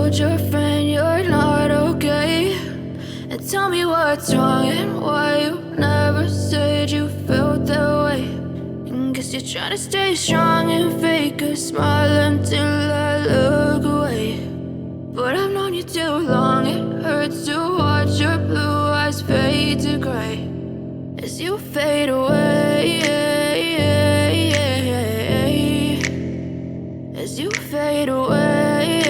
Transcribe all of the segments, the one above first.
told your friend you're not okay? And tell me what's wrong and why you never said you felt that way. And guess you're trying to stay strong and fake a smile until I look away. But I've known you too long, it hurts to watch your blue eyes fade to gray as you fade away, as you fade away.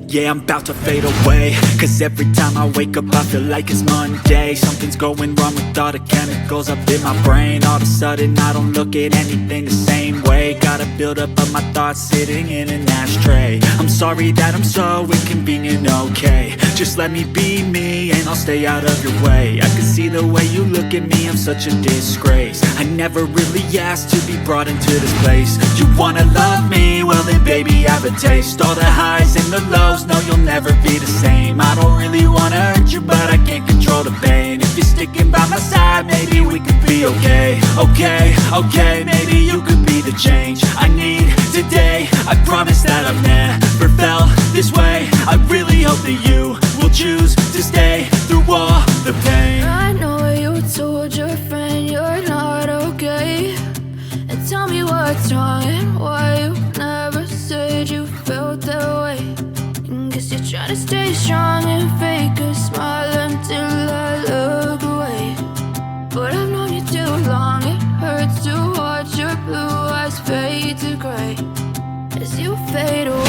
Yeah, I'm about to fade away, cause every time I wake up I feel like it's Monday. Something's going wrong with all the chemicals up in my brain. All of a sudden I don't look at anything the same way. Got a build up of my thoughts sitting in an ashtray. I'm sorry that I'm so inconvenient, okay? Just let me be me and I'll stay out of your way. I can see the way you look at me, I'm such a disgrace. I never really asked to be brought into this place. You wanna love me? Well then baby have a taste. All the highs and the lows, no, you'll never be the same. I don't really wanna hurt you, but I can't control the pain. If you're sticking by my side, maybe we could be okay. Okay, maybe you could be the change I need today. I promise that I've never felt this way. I really hope that you will choose to stay through all the pain. I know you told your friend you're not okay. And tell me what's wrong and why you never said you felt that way. Guess you're trying to stay strong and fake a smile until I look away. But I've known you too long, it hurts to watch your blue eyes fade to gray as you fade away.